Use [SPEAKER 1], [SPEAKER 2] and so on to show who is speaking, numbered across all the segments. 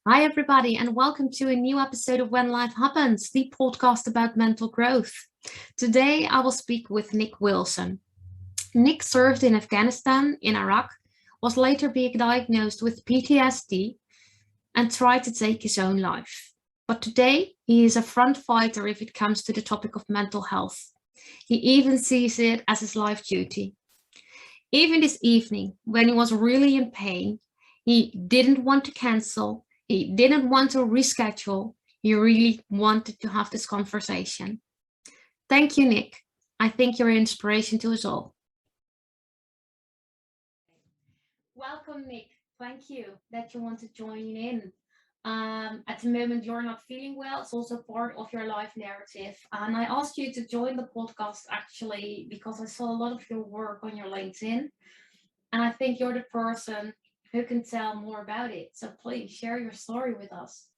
[SPEAKER 1] Hi, everybody, and welcome to a new episode of When Life Happens, the podcast about mental growth. Today, I will speak with Nick Wilson. Nick served in Afghanistan, in Iraq, was later being diagnosed with PTSD, and tried to take his own life. But today, he is a front fighter if it comes to the topic of mental health. He even sees it as his life duty. Even this evening, when he was really in pain, he didn't want to cancel, he didn't want to reschedule, he really wanted to have this conversation. Thank you, Nick. I think you're an inspiration to us all. Welcome, Nick. Thank you that you want to join in. At the moment, you're not feeling well. It's also part of your life narrative. And I asked you to join the podcast actually because I saw a lot of your work on your LinkedIn. And I think you're the person who can tell more about it. So please share your story with us.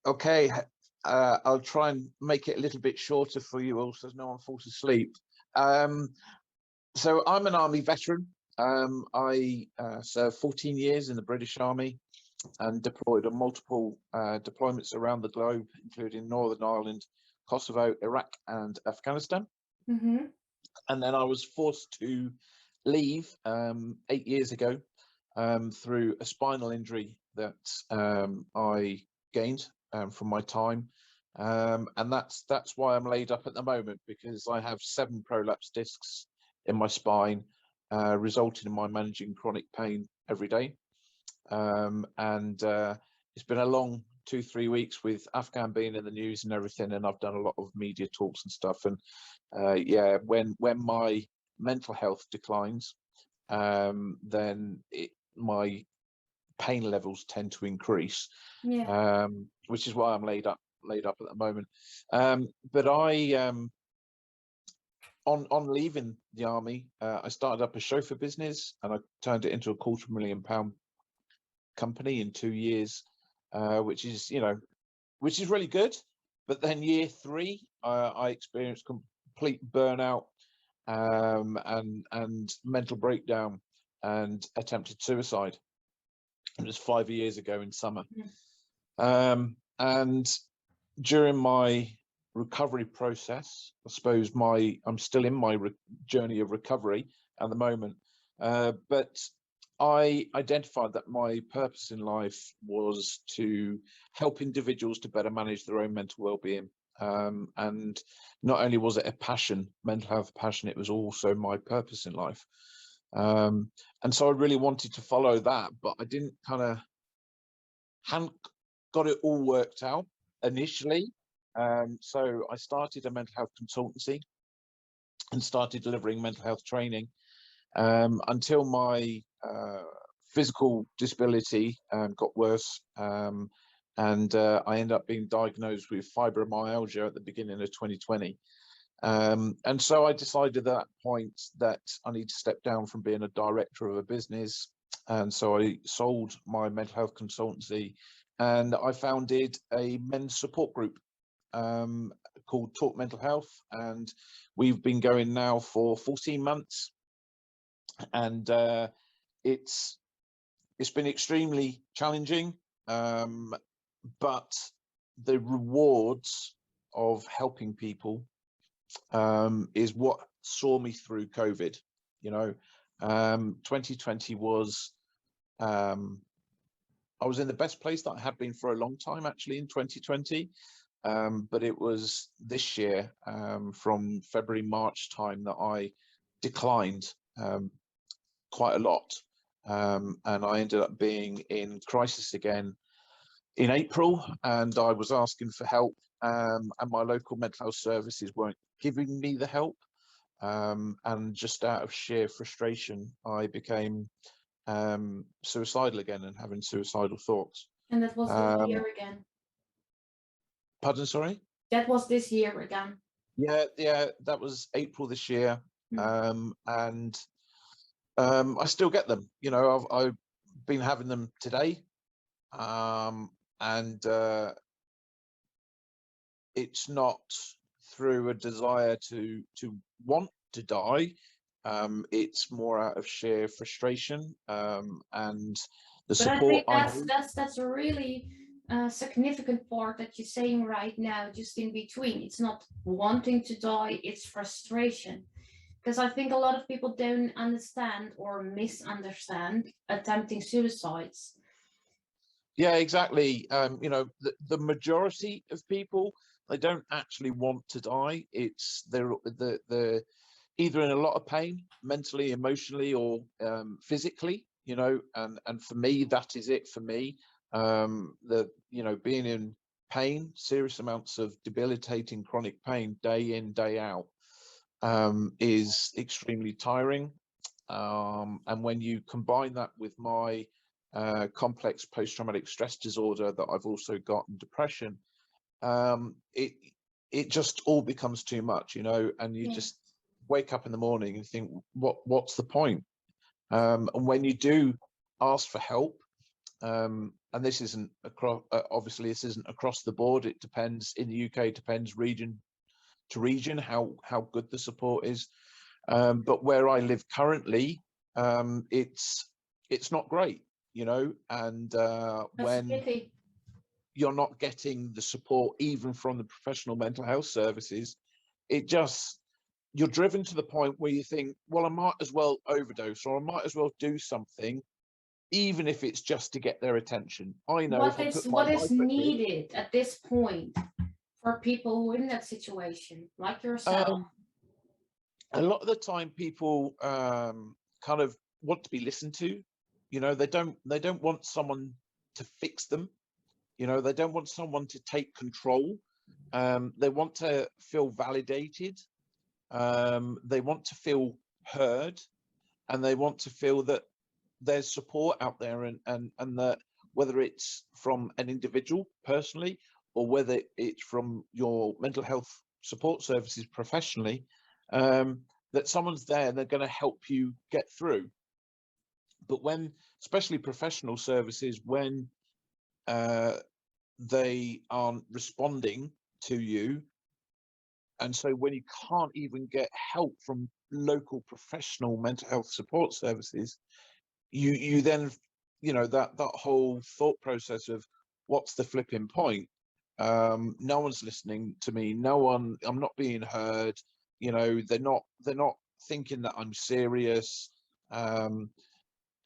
[SPEAKER 2] Okay, I'll try and make it a little bit shorter for you all so no one falls asleep. So I'm an Army veteran. I served 14 years in the British Army and deployed on multiple deployments around the globe, including Northern Ireland, Kosovo, Iraq, and Afghanistan.
[SPEAKER 1] Mm-hmm.
[SPEAKER 2] And then I was forced to leave 8 years ago through a spinal injury that I gained from my time. And that's why I'm laid up at the moment, because I have 7 prolapsed discs in my spine, resulting in my managing chronic pain every day. And it's been a long 2-3 weeks with Afghan being in the news and everything, and I've done a lot of media talks and stuff. And yeah, when my mental health declines, then my pain levels tend to increase.
[SPEAKER 1] Yeah.
[SPEAKER 2] Which is why I'm laid up at the moment. But I on leaving the army, I started up a chauffeur business and I turned it into a £250,000 company in 2 years, which is really good. But then year 3, I experienced complete burnout and mental breakdown and attempted suicide. It was 5 years ago in summer. And during my recovery process, I suppose I'm still in my journey of recovery at the moment, but I identified that my purpose in life was to help individuals to better manage their own mental well-being. And not only was it a passion, mental health passion, it was also my purpose in life. And so I really wanted to follow that, but I hadn't got it all worked out initially. So I started a mental health consultancy and started delivering mental health training until my physical disability got worse, and I ended up being diagnosed with fibromyalgia at the beginning of 2020. And so I decided at that point that I need to step down from being a director of a business. And so I sold my mental health consultancy and I founded a men's support group called Talk Mental Health. And we've been going now for 14 months. And it's been extremely challenging, but the rewards of helping people is what saw me through COVID. 2020 was, I was in the best place that I had been for a long time actually in 2020, but it was this year, from February, March time, that I declined quite a lot, and I ended up being in crisis again in April, and I was asking for help, and my local mental health services weren't giving me the help, and just out of sheer frustration I became suicidal again and having suicidal thoughts.
[SPEAKER 1] And that was this year again.
[SPEAKER 2] Pardon, sorry?
[SPEAKER 1] That was this year again.
[SPEAKER 2] Yeah, that was April this year. And I still get them. I've been having them today, and it's not through a desire to want to die. It's more out of sheer frustration, and The
[SPEAKER 1] But I
[SPEAKER 2] support
[SPEAKER 1] think
[SPEAKER 2] I
[SPEAKER 1] that's
[SPEAKER 2] need.
[SPEAKER 1] that's a really significant part that you're saying right now, just in between. It's not wanting to die, it's frustration. Because I think a lot of people don't understand or misunderstand attempting suicides.
[SPEAKER 2] Yeah, exactly. You know, the majority of people, they don't actually want to die. It's they're either in a lot of pain, mentally, emotionally, or physically. You know, and for me, that is it for me. You know, being in pain, serious amounts of debilitating chronic pain, day in, day out, is extremely tiring. And when you combine that with my complex post-traumatic stress disorder that I've also got, and depression, it just all becomes too much, you know, and you just wake up in the morning and think, what's the point? And when you do ask for help, and this isn't across, obviously this isn't across the board, it depends. In the UK, it depends region to region how good the support is. But where I live currently, it's not great, you know, and when you're not getting the support even from the professional mental health services, it just, you're driven to the point where you think, well, I might as well overdose, or I might as well do something, even if it's just to get their attention. I know if I put my
[SPEAKER 1] What is
[SPEAKER 2] life at risk.
[SPEAKER 1] needed at this point for people who are in that situation, like yourself?
[SPEAKER 2] A lot of the time people kind of want to be listened to. You know, they don't want someone to fix them. You know, they don't want someone to take control. They want to feel validated. They want to feel heard, and they want to feel that there's support out there, and that whether it's from an individual personally, or whether it's from your mental health support services professionally, that someone's there and they're going to help you get through. But when, especially professional services, when they aren't responding to you, and so when you can't even get help from local professional mental health support services, you then, you know, that whole thought process of what's the flipping point. No one's listening to me, I'm not being heard, you know, they're not thinking that I'm serious.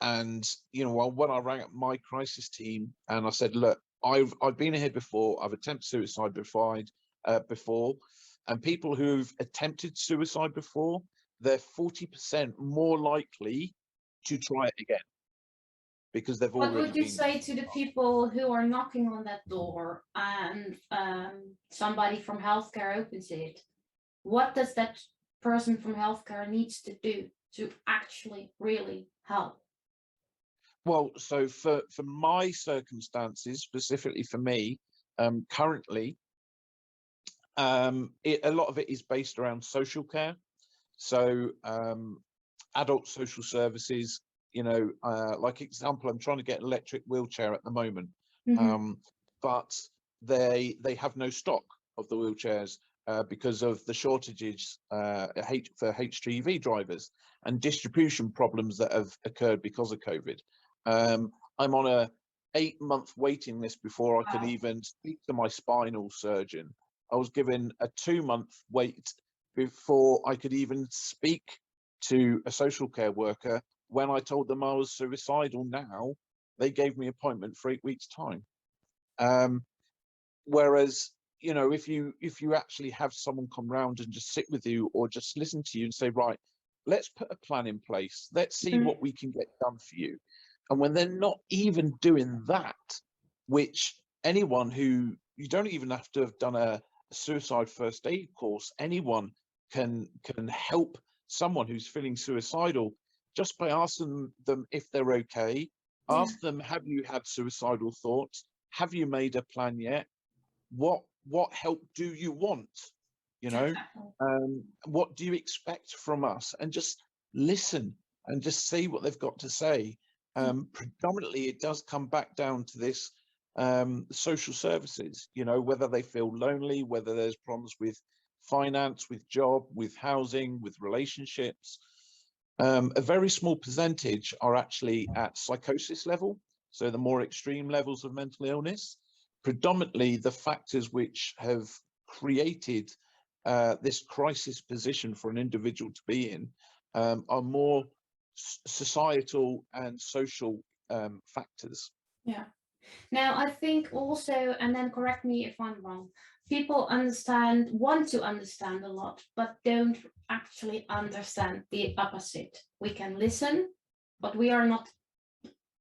[SPEAKER 2] And you know, when I rang up my crisis team and I said, look, I've been here before, I've attempted suicide before, and people who've attempted suicide before, they're 40% more likely to try it again, because they've
[SPEAKER 1] What
[SPEAKER 2] already
[SPEAKER 1] would you
[SPEAKER 2] been there.
[SPEAKER 1] say to the people who are knocking on that door and somebody from healthcare opens it? What does that person from healthcare needs to do to actually really help?
[SPEAKER 2] Well, so for my circumstances, specifically for me, currently, a lot of it is based around social care. So adult social services, you know, like example, I'm trying to get an electric wheelchair at the moment, but they have no stock of the wheelchairs because of the shortages for HGV drivers and distribution problems that have occurred because of COVID. I'm on a 8-month waiting list before I could even speak to my spinal surgeon. I was given a 2-month wait before I could even speak to a social care worker. When I told them I was suicidal now, they gave me an appointment for 8 weeks' time. Whereas, you know, if you actually have someone come round and just sit with you or just listen to you and say, right, let's put a plan in place, let's see what we can get done for you. And when they're not even doing that, which anyone who, you don't even have to have done a suicide first aid course, anyone can help someone who's feeling suicidal just by asking them if they're okay. Ask them, have you had suicidal thoughts? Have you made a plan yet? What help do you want? You know, what do you expect from us? And just listen and just see what they've got to say. Predominantly, it does come back down to this social services, you know, whether they feel lonely, whether there's problems with finance, with job, with housing, with relationships. A very small percentage are actually at psychosis level. so the more extreme levels of mental illness. Predominantly the factors which have created this crisis position for an individual to be in are more societal and social factors.
[SPEAKER 1] Yeah. Now, I think also, and then correct me if I'm wrong, people want to understand a lot, but don't actually understand the opposite. We can listen, but we are not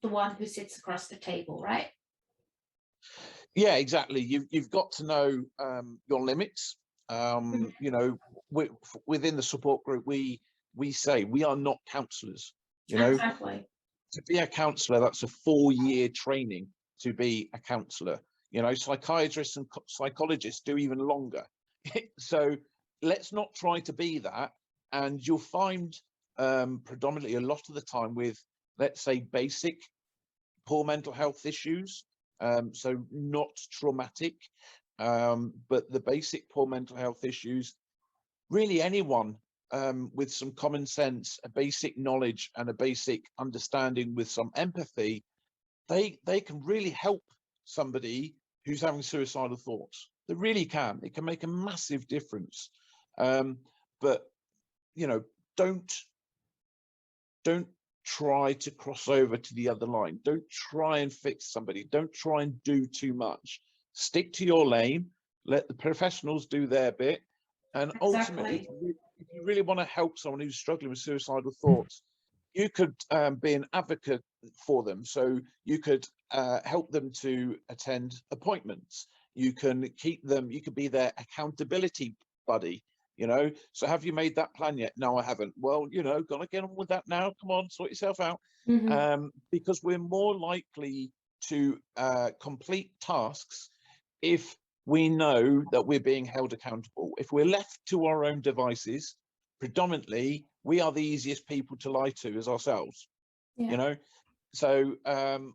[SPEAKER 1] the one who sits across the table, right?
[SPEAKER 2] Yeah, exactly. You've got to know your limits. You know, within the support group, we say we are not counsellors. You know,
[SPEAKER 1] Exactly.
[SPEAKER 2] to be a counsellor, that's a 4-year training to be a counsellor. You know, psychiatrists and psychologists do even longer. So let's not try to be that. And you'll find predominantly a lot of the time with, let's say, basic poor mental health issues, so not traumatic, but the basic poor mental health issues, really anyone with some common sense, a basic knowledge and a basic understanding with some empathy, they can really help somebody who's having suicidal thoughts. They really can. It can make a massive difference. But you know, don't try to cross over to the other line. Don't try and fix somebody. Don't try and do too much. Stick to your lane. Let the professionals do their bit. And ultimately, if you really want to help someone who's struggling with suicidal thoughts, you could be an advocate for them. So you could help them to attend appointments. You can keep them, you could be their accountability buddy. You know, so have you made that plan yet? No, I haven't. Well, you know, gotta get on with that now. Come on, sort yourself out. Because we're more likely to complete tasks if we know that we're being held accountable. If we're left to our own devices, predominantly, we are the easiest people to lie to as ourselves. Yeah. You know, so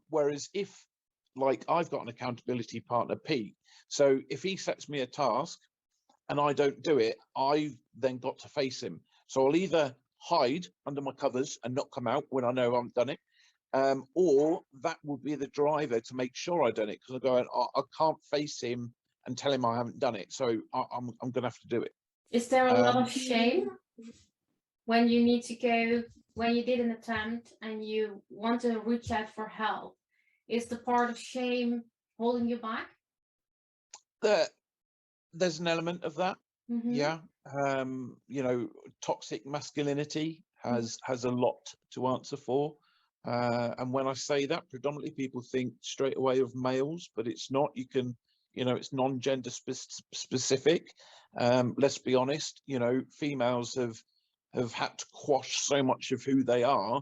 [SPEAKER 2] whereas if, like, I've got an accountability partner, Pete, so if he sets me a task and I don't do it, I've then got to face him. So I'll either hide under my covers and not come out when I know I haven't done it, or that will be the driver to make sure I done it, because I go, I can't face him and tell him I haven't done it. So I'm going to have to do it.
[SPEAKER 1] Is there a lot of shame when you need to go, when you did an attempt and you want to reach out for help? Is the part of shame holding you back?
[SPEAKER 2] There's an element of that. Yeah. You know, toxic masculinity has a lot to answer for. And when I say that, predominantly people think straight away of males, but it's not. You can, you know, it's non-gender specific. Let's be honest, you know, females have had to quash so much of who they are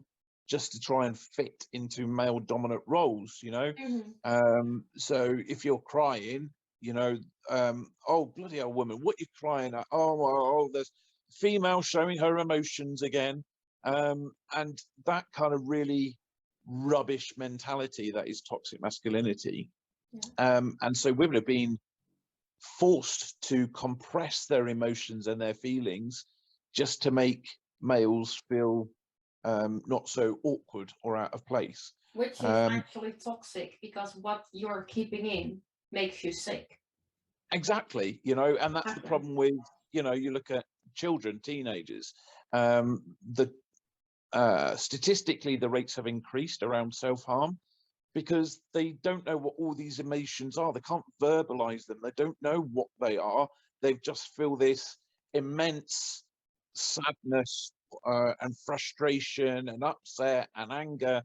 [SPEAKER 2] just to try and fit into male dominant roles, you know. So if you're crying, you know, oh, bloody hell, woman, what you crying at? Oh, there's female showing her emotions again. And that kind of really rubbish mentality that is toxic masculinity. And so women have been forced to compress their emotions and their feelings just to make males feel not so awkward or out of place.
[SPEAKER 1] Which is actually toxic, because what you're keeping in makes you sick.
[SPEAKER 2] Exactly, you know, and that's the problem with, you know, you look at children, teenagers, statistically the rates have increased around self-harm because they don't know what all these emotions are. They can't verbalize them. They don't know what they are. They just feel this immense sadness and frustration and upset and anger,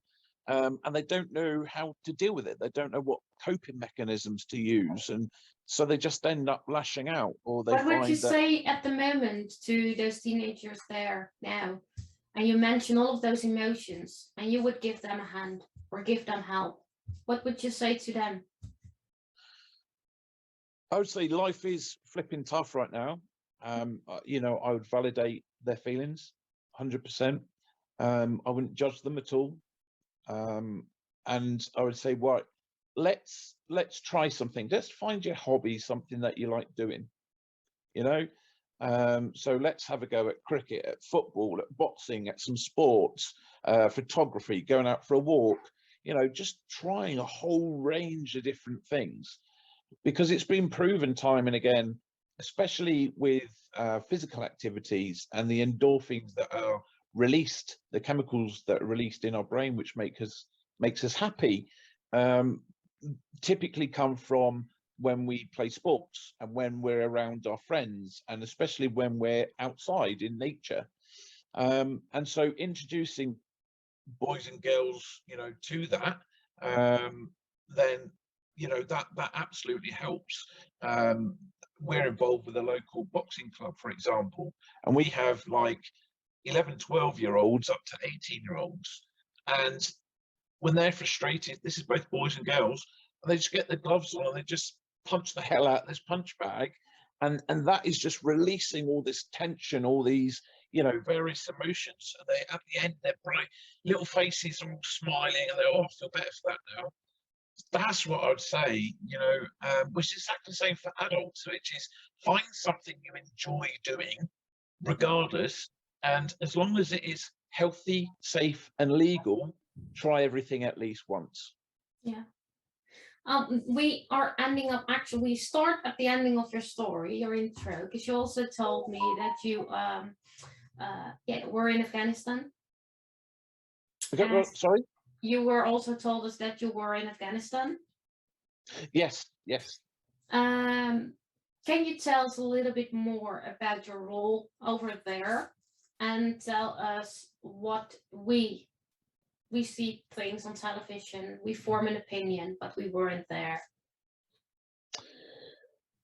[SPEAKER 2] and they don't know how to deal with it. They don't know what coping mechanisms to use, and so they just end up lashing out. Or they
[SPEAKER 1] what would you say at the moment to those teenagers there now, and you mention all of those emotions, and you would give them a hand or give them help? What would you say to them?
[SPEAKER 2] I would say life is flipping tough right now. You know, I would validate their feelings 100%. I wouldn't judge them at all. And I would say, right, let's try something. Let's find your hobby, something that you like doing, you know. So let's have a go at cricket, at football, at boxing, at some sports, photography, going out for a walk. you know, just trying a whole range of different things, because it's been proven time and again, especially with physical activities and the endorphins that are released, the chemicals that are released in our brain, which makes us happy, um, typically come from when we play sports and when we're around our friends, and especially when we're outside in nature. And so introducing boys and girls, you know, to that, then, you know, that absolutely helps. We're involved with a local boxing club, for example, and we have like 11, 12-year-olds up to 18-year-olds. And when they're frustrated, this is both boys and girls, and they just get their gloves on and they just punch the hell out of this punch bag. And that is just releasing all this tension, all these, you know, various emotions. So they, at the end, their bright little faces are all smiling, and they, oh, I feel better for that now. That's what I'd say, you know, which is exactly the same for adults, which is find something you enjoy doing, regardless. And as long as it is healthy, safe, and legal, try everything at least once.
[SPEAKER 1] Yeah. We are ending up, actually, we start at the ending of your story, your intro, because you also told me that you were in Afghanistan.
[SPEAKER 2] Okay, well, sorry?
[SPEAKER 1] You were also told us that you were in Afghanistan.
[SPEAKER 2] Yes, yes.
[SPEAKER 1] Can you tell us a little bit more about your role over there, and tell us what we see things on television, we form an opinion, but we weren't there.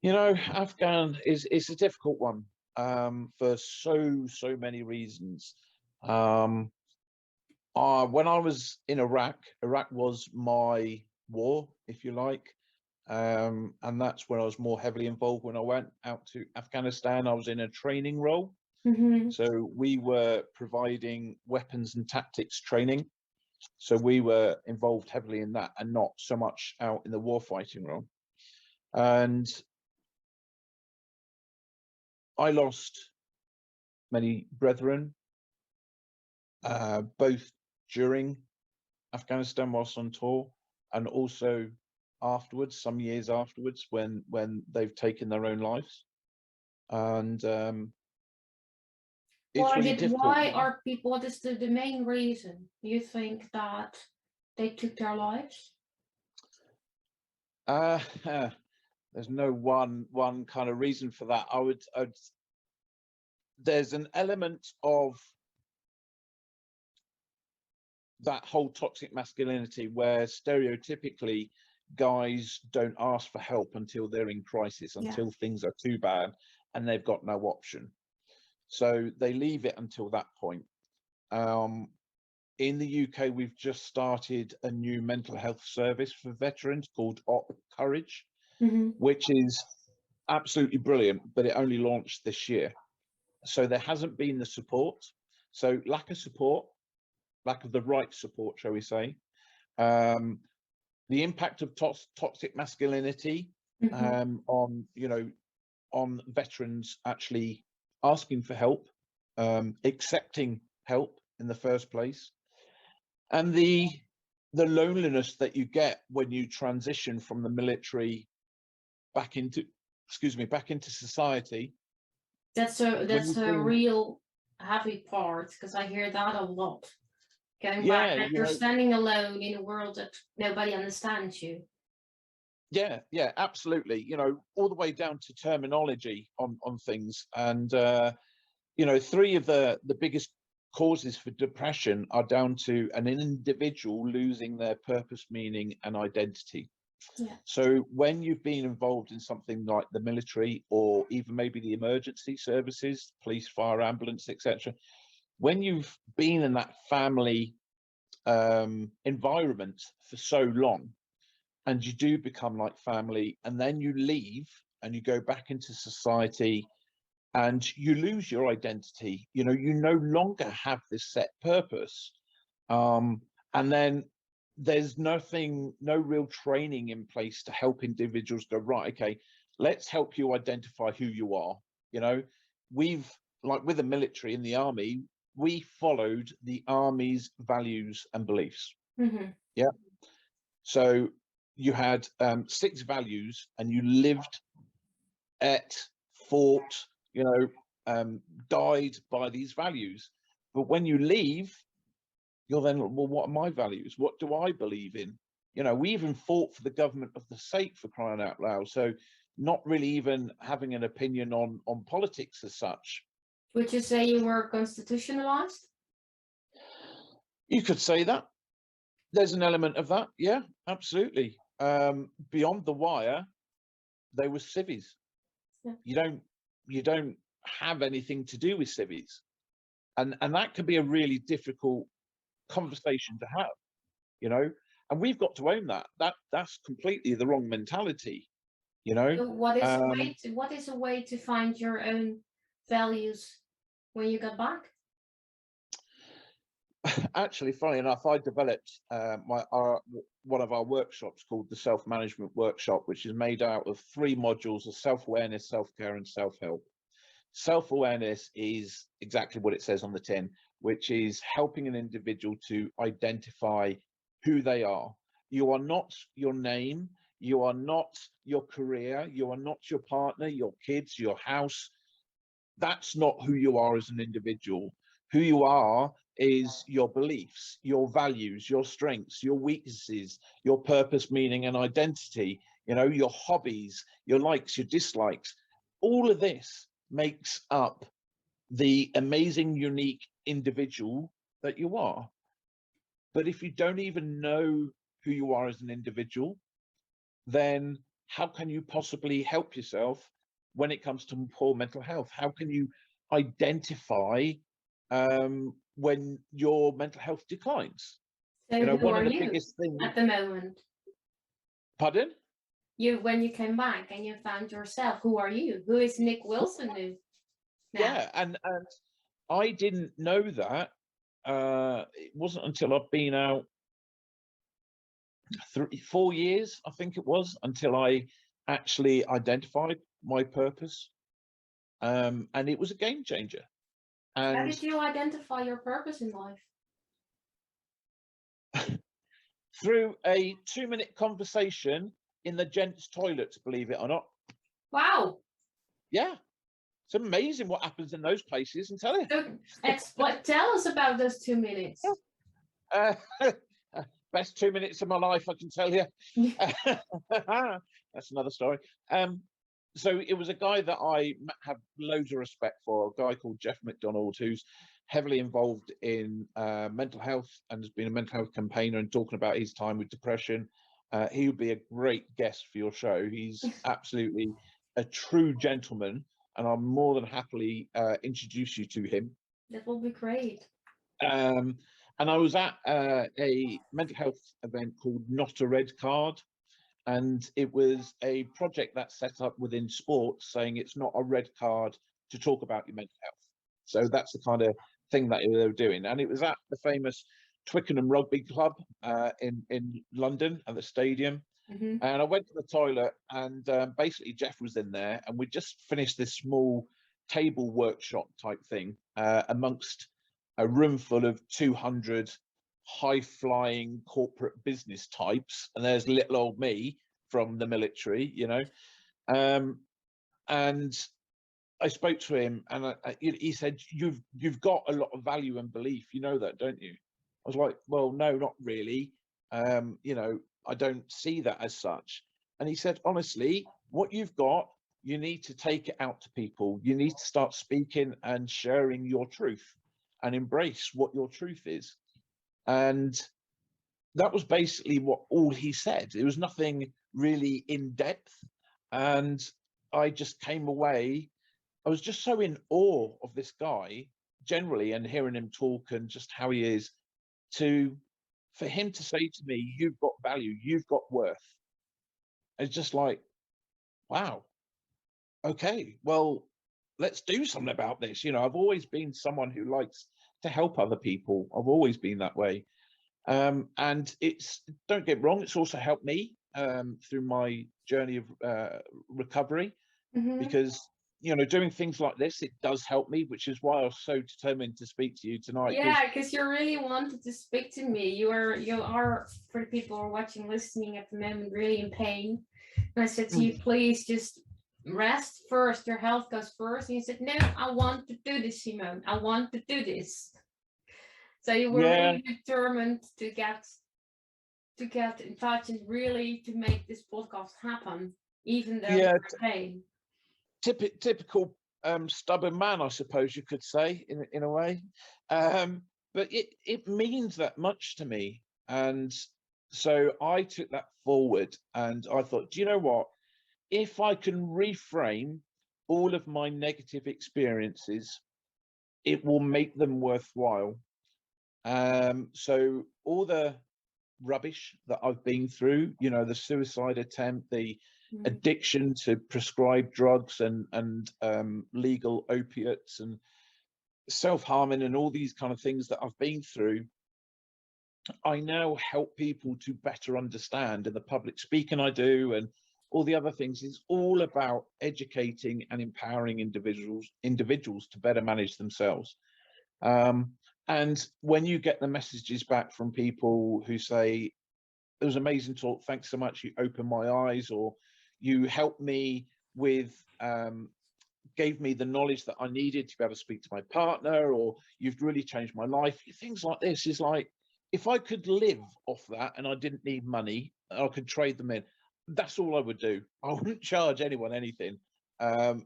[SPEAKER 2] You know, Afghan is a difficult one, for so many reasons. When I was in Iraq was my war, if you like. And that's where I was more heavily involved. When I went out to Afghanistan, I was in a training role.
[SPEAKER 1] Mm-hmm.
[SPEAKER 2] So we were providing weapons and tactics training. So we were involved heavily in that and not so much out in the warfighting role. And I lost many brethren, both during Afghanistan whilst on tour, and also afterwards, some years afterwards, when they've taken their own lives. And it's really difficult.
[SPEAKER 1] Why are people, what is the main reason you think that they took their lives?
[SPEAKER 2] There's no one kind of reason for that. I'd there's an element of that whole toxic masculinity where stereotypically guys don't ask for help until they're in crisis, until things are too bad and they've got no option. So they leave it until that point. In the UK, we've just started a new mental health service for veterans called Op Courage,
[SPEAKER 1] Mm-hmm.
[SPEAKER 2] which is absolutely brilliant, but it only launched this year. So there hasn't been the support. So lack of support, lack of the right support, shall we say. The impact of toxic masculinity,
[SPEAKER 1] Mm-hmm.
[SPEAKER 2] on, you know, on veterans actually asking for help, accepting help in the first place, and the loneliness that you get when you transition from the military back into society.
[SPEAKER 1] That's a real heavy part, because I hear that a lot. Going back, that you're standing alone in a world that nobody understands you.
[SPEAKER 2] Yeah, absolutely. You know, all the way down to terminology on things. And you know, three of the biggest causes for depression are down to an individual losing their purpose, meaning, and identity.
[SPEAKER 1] Yeah.
[SPEAKER 2] So when you've been involved in something like the military, or even maybe the emergency services, police, fire, ambulance, etc., when you've been in that family environment for so long, and you do become like family, and then you leave and you go back into society and you lose your identity, you know, you no longer have this set purpose. And then there's no real training in place to help individuals go, right, okay, let's help you identify who you are. You know, we've, like with the military and the army, we followed the army's values and beliefs.
[SPEAKER 1] Mm-hmm.
[SPEAKER 2] Yeah. So you had 6 values, and you lived, ate, fought, died by these values. But when you leave, you're then, well, what are my values? What do I believe in? We even fought for the government of the state, for crying out loud. So not really even having an opinion on politics as such.
[SPEAKER 1] Would you say you were constitutionalized?
[SPEAKER 2] You could say that. There's an element of that. Yeah, absolutely. Beyond the wire, they were civvies. Yeah. You don't have anything to do with civvies. And that can be a really difficult conversation to have, and we've got to own that. That's completely the wrong mentality,
[SPEAKER 1] So what is a way to find your own values when you got back?
[SPEAKER 2] Actually, funny enough, I developed one of our workshops called the Self-Management Workshop, which is made out of 3 modules of self-awareness, self-care, and self-help. Self-awareness is exactly what it says on the tin, which is helping an individual to identify who they are. You are not your name, you are not your career, you are not your partner, your kids, your house. That's not who you are as an individual. Who you are is your beliefs, your values, your strengths, your weaknesses, your purpose, meaning, and identity, your hobbies, your likes, your dislikes. All of this makes up the amazing, unique individual that you are. But if you don't even know who you are as an individual, then how can you possibly help yourself when it comes to poor mental health? How can you identify when your mental health declines?
[SPEAKER 1] So who
[SPEAKER 2] one
[SPEAKER 1] are
[SPEAKER 2] of the
[SPEAKER 1] you
[SPEAKER 2] biggest things
[SPEAKER 1] at the moment?
[SPEAKER 2] Pardon?
[SPEAKER 1] When you came back and you found yourself, who are you? Who is Nick Wilson now?
[SPEAKER 2] Yeah, and I didn't know that. It wasn't until I've been out 4 years, I think it was, until I actually identified my purpose. And it was a game changer. And
[SPEAKER 1] how did you identify your purpose in life?
[SPEAKER 2] Through a 2-minute conversation in the gents' toilets, believe it or not.
[SPEAKER 1] Wow.
[SPEAKER 2] Yeah. It's amazing what happens in those places, and tell you.
[SPEAKER 1] So, tell us about those 2 minutes.
[SPEAKER 2] Best 2 minutes of my life, I can tell you. That's another story. So it was a guy that I have loads of respect for, a guy called Jeff McDonald, who's heavily involved in mental health and has been a mental health campaigner and talking about his time with depression. He would be a great guest for your show. He's absolutely a true gentleman, and I'll more than happily introduce you to him.
[SPEAKER 1] That will be great.
[SPEAKER 2] And I was at a mental health event called Not a Red Card. And it was a project that's set up within sports, saying it's not a red card to talk about your mental health. So that's the kind of thing that they were doing. And it was at the famous Twickenham Rugby Club in London at the stadium.
[SPEAKER 1] Mm-hmm.
[SPEAKER 2] And I went to the toilet, and basically Jeff was in there, and we just finished this small table workshop type thing amongst a room full of 200 high-flying corporate business types, and there's little old me from the military, and I spoke to him, and he said, "You've got a lot of value and belief, you know that, don't you?" I was like, "Well, no, not really. I don't see that as such." And he said, "Honestly, what you've got, you need to take it out to people. You need to start speaking and sharing your truth and embrace what your truth is." And that was basically all he said. It was nothing really in depth. And I just came away, I was just so in awe of this guy generally, and hearing him talk and just how he is, for him to say to me, "You've got value, you've got worth." It's just like, wow, okay, well, let's do something about this. I've always been someone who likes to help other people. I've always been that way. And don't get me wrong, it's also helped me through my journey of recovery,
[SPEAKER 1] Mm-hmm.
[SPEAKER 2] because you know, doing things like this, it does help me, which is why I was so determined to speak to you tonight.
[SPEAKER 1] Yeah, because you really wanted to speak to me. You are for the people who are watching, listening at the moment, really in pain. And I said to you, please just rest first. Your health goes first. And you said, no, I want to do this, Simone. I want to do this. So you were really determined to get in touch and really to make this podcast happen, even though you're in pain.
[SPEAKER 2] Typical stubborn man, I suppose you could say, in a way. But it means that much to me. And so I took that forward and I thought, do you know what? If I can reframe all of my negative experiences, it will make them worthwhile. So all the rubbish that I've been through, you know, the suicide attempt, the addiction to prescribed drugs and legal opiates and self-harming and all these kind of things that I've been through, I now help people to better understand. And the public speaking I do and all the other things is all about educating and empowering individuals to better manage themselves. And when you get the messages back from people who say, it was amazing talk, thanks so much, you opened my eyes, or you helped me with, gave me the knowledge that I needed to be able to speak to my partner, or you've really changed my life. Things like this is like, if I could live off that and I didn't need money, I could trade them in. That's all I would do. I wouldn't charge anyone anything. But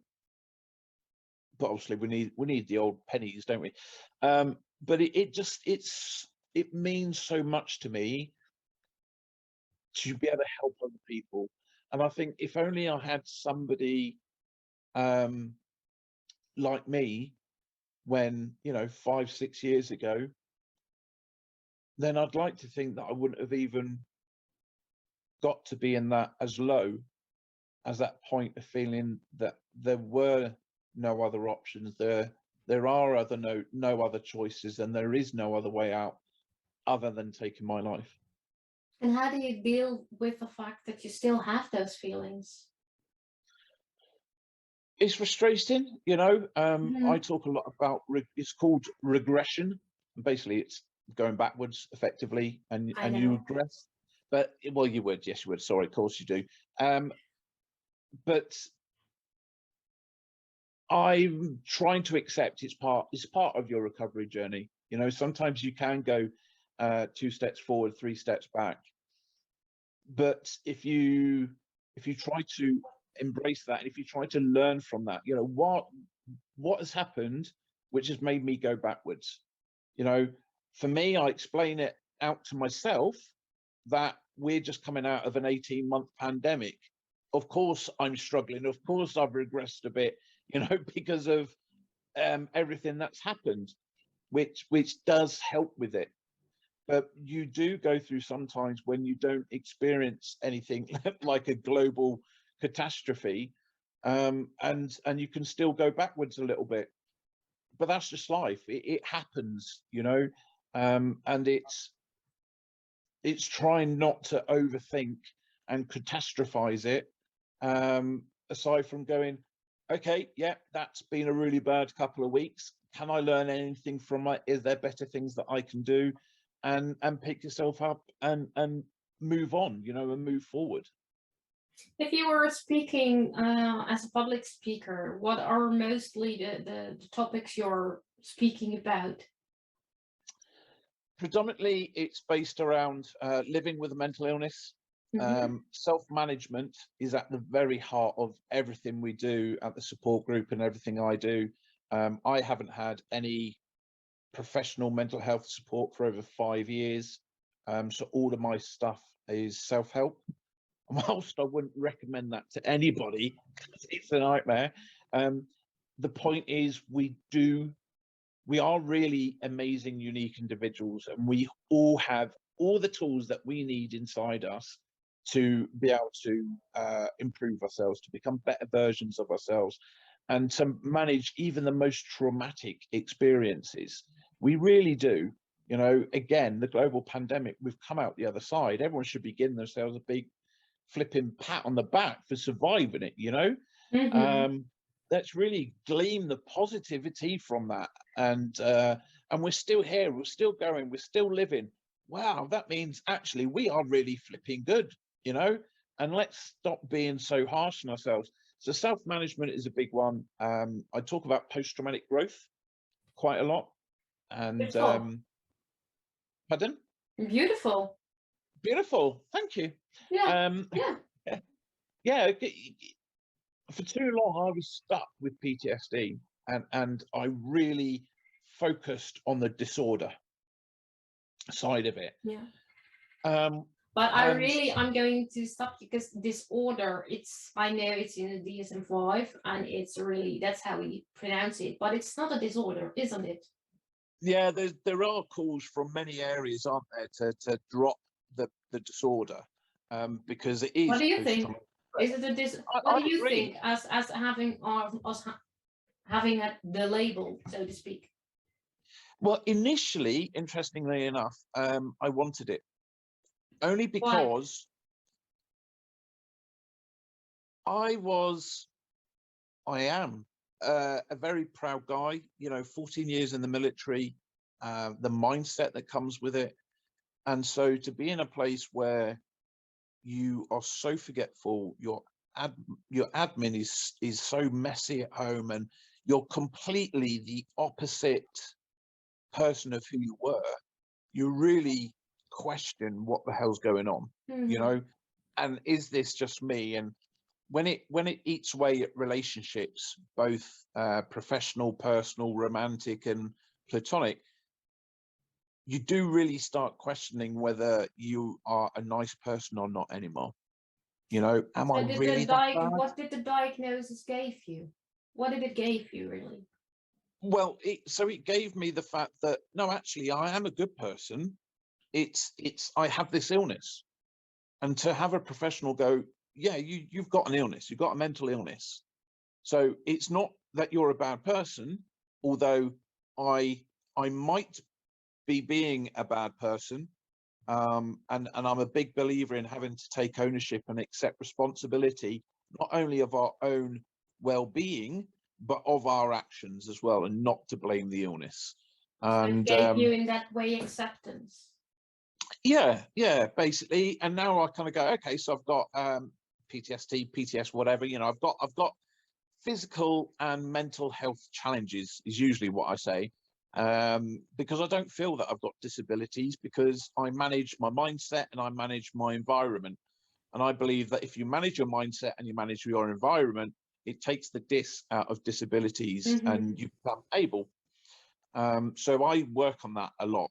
[SPEAKER 2] obviously we need the old pennies, don't we? But it means so much to me to be able to help other people. And I think if only I had somebody like me when, you know, 5-6 years ago, then I'd like to think that I wouldn't have even got to be in that as low as that point of feeling that there were no other options. There are no other choices, and there is no other way out other than taking my life.
[SPEAKER 1] And how do you deal with the fact that you still have those feelings?
[SPEAKER 2] It's frustrating, you know. I talk a lot about it's called regression. Basically, it's going backwards effectively, and you regress. But well, you would, yes, you would. Sorry, of course you do. But I'm trying to accept it's part of your recovery journey. You know, sometimes you can go 2 steps forward, 3 steps back. But if you try to embrace that, and if you try to learn from that, you know, what has happened which has made me go backwards. You know, for me, I explain it out to myself that we're just coming out of an 18-month pandemic. Of course I'm struggling, of course I've regressed a bit, you know, because of everything that's happened, which does help with it. But you do go through sometimes when you don't experience anything like a global catastrophe, and you can still go backwards a little bit. But that's just life. It happens, you know, and it's trying not to overthink and catastrophize it. Aside from going, okay, yeah, that's been a really bad couple of weeks. Can I learn anything from it? Is there better things that I can do? And pick yourself up and move on, you know, and move forward.
[SPEAKER 1] If you were speaking as a public speaker, what are mostly the topics you're speaking about?
[SPEAKER 2] Predominantly, it's based around living with a mental illness. Self-management is at the very heart of everything we do at the support group and everything I do. I haven't had any professional mental health support for over 5 years. So all of my stuff is self-help. Whilst I wouldn't recommend that to anybody, it's a nightmare. The point is we are really amazing, unique individuals, and we all have all the tools that we need inside us to be able to improve ourselves, to become better versions of ourselves, and to manage even the most traumatic experiences. We really do. You know, again, the global pandemic, we've come out the other side. Everyone should be giving themselves a big flipping pat on the back for surviving it, you know. let's really glean the positivity from that. And we're still here, we're still going, we're still living. Wow, that means actually we are really flipping good, you know. And let's stop being so harsh on ourselves. So self-management is a big one. I talk about post-traumatic growth quite a lot. And
[SPEAKER 1] Beautiful.
[SPEAKER 2] Pardon?
[SPEAKER 1] Beautiful.
[SPEAKER 2] Beautiful, thank you.
[SPEAKER 1] Yeah.
[SPEAKER 2] Yeah, for too long I was stuck with PTSD, and I really focused on the disorder side of it.
[SPEAKER 1] Yeah.
[SPEAKER 2] But
[SPEAKER 1] I'm going to stop you because disorder, I know it's in the DSM-5 and it's really, that's how we pronounce it, but it's not a disorder, isn't it?
[SPEAKER 2] Yeah, there are calls from many areas, aren't there, to drop the disorder, because it is.
[SPEAKER 1] What do you think? Is it what do you think as having having the label, so to speak?
[SPEAKER 2] Well, initially, interestingly enough, I wanted it only because I am a very proud guy, you know, 14 years in the military, the mindset that comes with it. And so to be in a place where you are so forgetful, your admin is so messy at home, and you're completely the opposite person of who you were, you really question what the hell's going on, you know, and is this just me? And when it eats away at relationships, both professional, personal, romantic, and platonic, you do really start questioning whether you are a nice person or not anymore. You know, am I really that bad?
[SPEAKER 1] What did the diagnosis give you? What did it give you, really?
[SPEAKER 2] Well, it gave me the fact that no, actually, I am a good person. It's I have this illness, and to have a professional go, yeah, you've got an illness, you've got a mental illness. So it's not that you're a bad person, although I might be being a bad person. And I'm a big believer in having to take ownership and accept responsibility, not only of our own well-being, but of our actions as well, and not to blame the illness. And
[SPEAKER 1] so it gave you in that way acceptance.
[SPEAKER 2] Yeah, basically. And now I kind of go, okay, so I've got PTSD, PTS, whatever, you know, I've got physical and mental health challenges is usually what I say, because I don't feel that I've got disabilities, because I manage my mindset and I manage my environment. And I believe that if you manage your mindset and you manage your environment, it takes the out of disabilities and you become able. So I work on that a lot.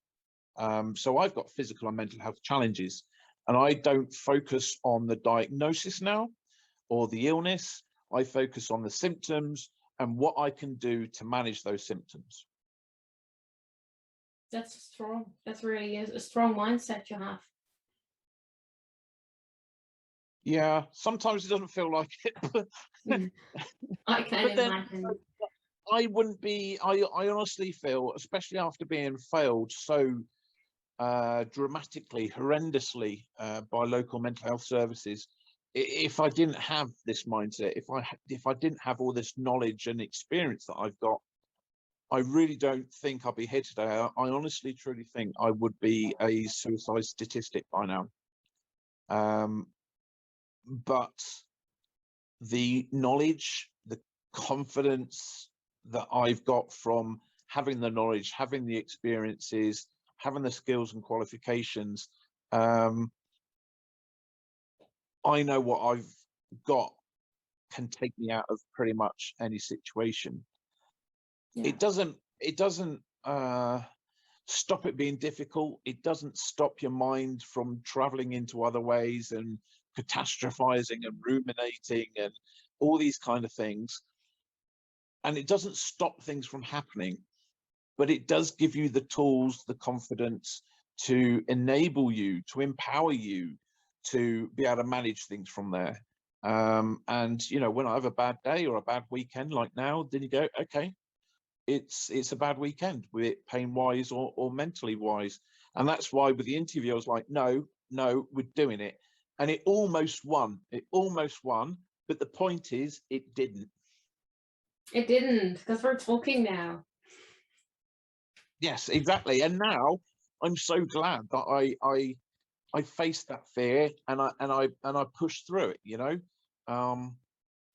[SPEAKER 2] So I've got physical and mental health challenges, and I don't focus on the diagnosis now or the illness. I focus on the symptoms and what I can do to manage those symptoms.
[SPEAKER 1] That's strong. That's really a strong mindset you have.
[SPEAKER 2] Yeah, sometimes it doesn't feel like it.
[SPEAKER 1] I can imagine.
[SPEAKER 2] I wouldn't be, I honestly feel, especially after being failed so dramatically, horrendously by local mental health services, if I didn't have this mindset, if I didn't have all this knowledge and experience that I've got, I really don't think I'd be here today. I honestly, truly think I would be a suicide statistic by now. But the knowledge, the confidence that I've got from having the knowledge, having the experiences, having the skills and qualifications, I know what I've got can take me out of pretty much any situation. Yeah. It doesn't stop it being difficult. It doesn't stop your mind from traveling into other ways and catastrophizing and ruminating and all these kind of things. And it doesn't stop things from happening, but it does give you the tools, the confidence to enable you, to empower you to be able to manage things from there. And, you know, when I have a bad day or a bad weekend like now, then you go, okay, it's a bad weekend, with it pain wise or mentally wise. And that's why with the interview, I was like, no, we're doing it. And it almost won, but the point is it didn't.
[SPEAKER 1] It didn't, because we're talking now.
[SPEAKER 2] Yes, exactly. And now I'm so glad that I faced that fear and I pushed through it, you know.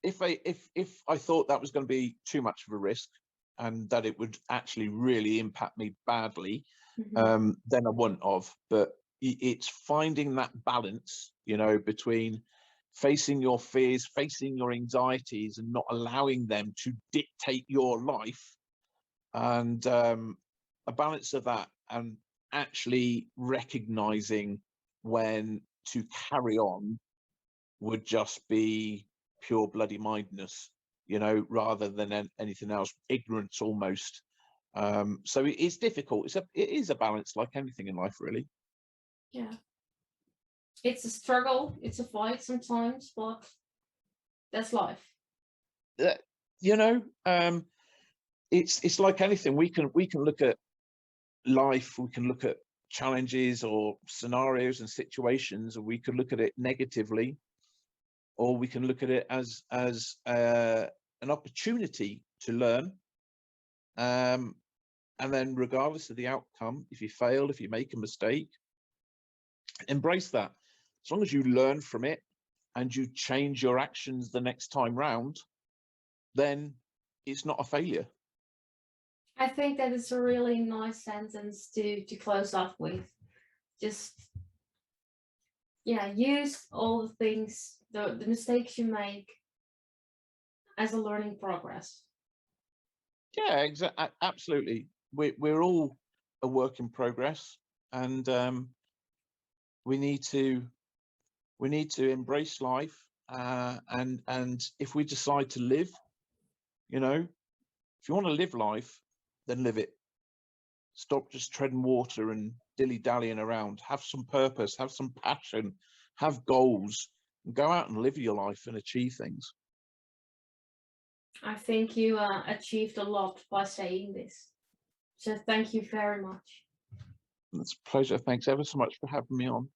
[SPEAKER 2] If I thought that was going to be too much of a risk and that it would actually really impact me badly, then I wouldn't have. But it's finding that balance, you know, between facing your fears, facing your anxieties, and not allowing them to dictate your life, and a balance of that, and actually recognizing when to carry on would just be pure bloody mindness, you know, rather than anything else, ignorance almost. So it's difficult. It is a balance, like anything in life, really.
[SPEAKER 1] Yeah, it's a struggle, it's a fight sometimes, but that's life.
[SPEAKER 2] You know, it's like anything. We can look at life, we can look at challenges or scenarios and situations, and we could look at it negatively, or we can look at it as an opportunity to learn. And then regardless of the outcome, if you fail, if you make a mistake, embrace that. As long as you learn from it and you change your actions the next time round, then it's not a failure.
[SPEAKER 1] I think that is a really nice sentence to close off with. Just, yeah, use all the things, the mistakes you make as a learning progress.
[SPEAKER 2] Yeah, exactly. Absolutely. We're all a work in progress, and we need to embrace life. And if we decide to live, you know, if you want to live life, then live it. Stop just treading water and dilly-dallying around. Have some purpose, have some passion, have goals, and go out and live your life and achieve things.
[SPEAKER 1] I think you achieved a lot by saying this. So thank you very much.
[SPEAKER 2] It's a pleasure. Thanks ever so much for having me on.